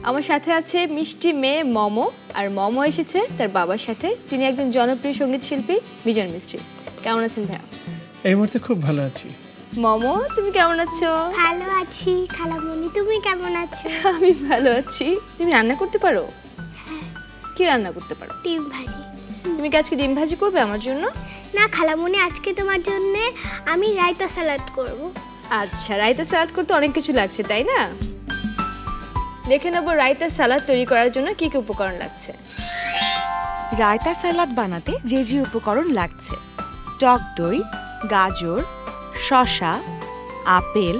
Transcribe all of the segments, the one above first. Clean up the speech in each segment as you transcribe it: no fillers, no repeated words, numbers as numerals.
আমার সাথে আছে মিষ্টি মেয়ে মমো, আর মমো এসেছে তার বাবার সাথে। তিনি একজন জনপ্রিয় সঙ্গীত শিল্পী বিজন মিস্ত্রি। কেমন আছেন ভাইয়া? এই মুহূর্তে খুব ভালো আছি। মমো, তুমি কেমন আছো? ভালো আছি খালামণি, তুমি কেমন আছো? আমি ভালো আছি। তুমি রান্না করতে পারো? হ্যাঁ। কি রান্না করতে পারো? ডিম ভাজি। তুমি কি আজকে ডিম ভাজি করবে আমার জন্য? না খালামণি, আজকে তোমার জন্য আমি রায়তা সালাদ করব। আচ্ছা, রায়তা সালাদ করতে অনেক কিছু লাগছে তাই না? দেখে নেবো রায়তা সালাদ তৈরি করার জন্য কি কি উপকরণ লাগছে। রায়তা সালাদ বানাতে যে যে উপকরণ লাগছে: টক দই, গাজর, শসা, আপেল,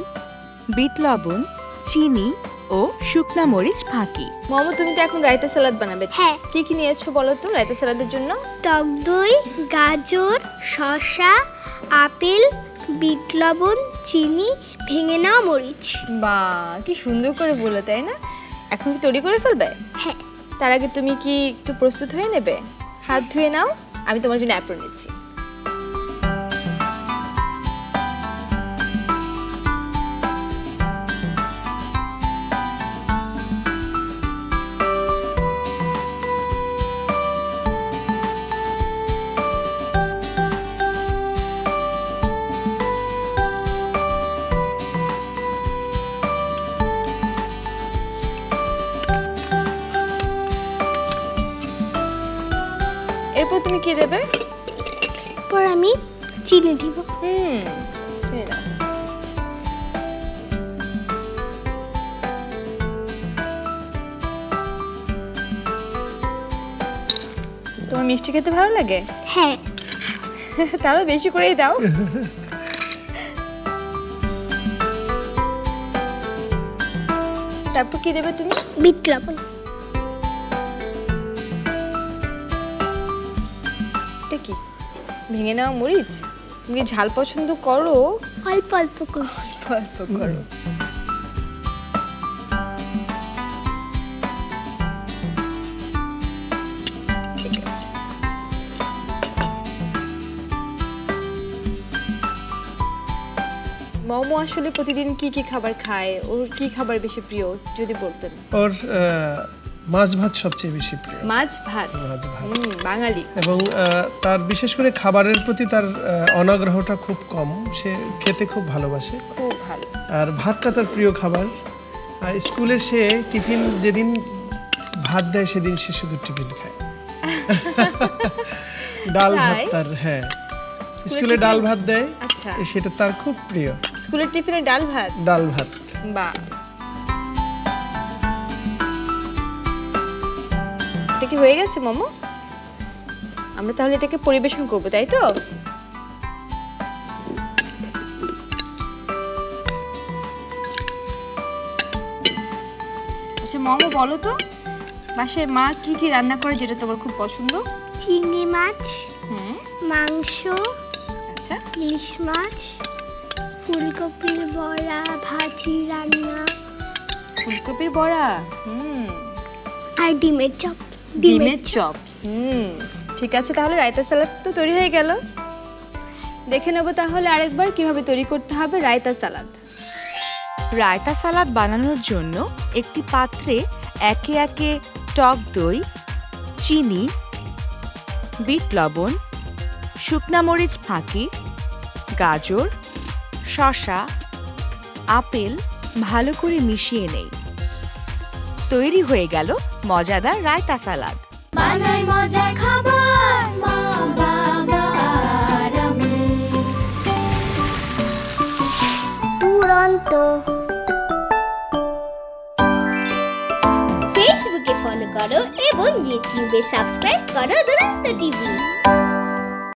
বিট লবণ, চিনি ও শুকনা মরিচ ফাঁকি। মমো, তুমি তো এখন রায়তা সালাদ বানাবে। হ্যাঁ। কি কি নিয়েছো বলো তো রায়তা সালাদের জন্য? টক দই, গাজর, শসা, আপেল, বিট লবণ, চিনি, ভেঙে নেওয়া মরিচ। বাহ, কি সুন্দর করে বলে, তাই না? এখন কি তৈরি করে ফেলবে? হ্যাঁ। তার আগে তুমি কি একটু প্রস্তুত হয়ে নেবে? হাত ধুয়ে নাও, আমি তোমার জন্য অ্যাপ্রন নিচ্ছি। এরপর তুমি কি দেবে? পর আমি চিনি দিব। চিনি দাও। তোমার মিষ্টি খেতে ভালো লাগে? হ্যাঁ। তাহলে বেশি করেই দাও। তারপর কি দেবে তুমি? বিট লবণ। এটা কি? ভেঙে নেওয়া মরিচ? তুমি ঝাল পছন্দ করো? অল্প অল্প করে। অল্প করো। ঠিক আছে। মমো আসলে প্রতিদিন কি কি খাবার খায়? ওর কি খাবার বেশি প্রিয় যদি বলতেন? ওর মাছ ভাত সবচেয়ে বেশি প্রিয়। মাছ ভাত? মাছ ভাত। বাঙালি। এবং তার বিশেষ করে খাবারের প্রতি তার অনাগ্রহটা খুব কম। সে খেতে খুব ভালোবাসে। খুব ভালো। আর ভাতটা তার প্রিয় খাবার। স্কুলে সে টিফিন যেদিন ভাত দেয় সেদিন সে শুধু টিফিন খায়। ডাল ভাত তার, হ্যাঁ, স্কুলে ডাল ভাত দেয়। আচ্ছা, সেটা তার খুব প্রিয়। স্কুলের টিফিনে ডাল ভাত? ডাল ভাত। বাহ, এটা কি হয়ে গেছে মমো? আমরা তাহলে এটাকে পরিবেশন করব, তাই তো? আচ্ছা মমো, বলো তো বাসায় মা কি কি রান্না করে যেটা তোমার খুব পছন্দ? চিংড়ি মাছ, মাংস, আচ্ছা, ইলিশ মাছ, ফুলকপির বড়া, ভাজি রান্না। ফুলকপির বড়া? আর ডিমের চপ। ডিমের চপ। ঠিক আছে, তাহলে রায়তা সালাদ তো তৈরি হয়ে গেল। দেখে নেব তাহলে আরেকবার কিভাবে তৈরি করতে হবে রায়তা সালাদ। রায়তা সালাদ বানানোর জন্য একটি পাত্রে একে একে টক দই, চিনি, বিট লবণ, শুকনা মরিচ ফাঁকি, গাজর, শসা, আপেল ভালো করে মিশিয়ে নেই। তৈরি হয়ে গেল মজাদার রায়তা সালাদ। বানাই মজার খাবার মা বাবা আর আমি। দুরন্ত। ফেসবুকে ফলো করো এবং ইউটিউবে সাবস্ক্রাইব করো দুরন্ত টিভি।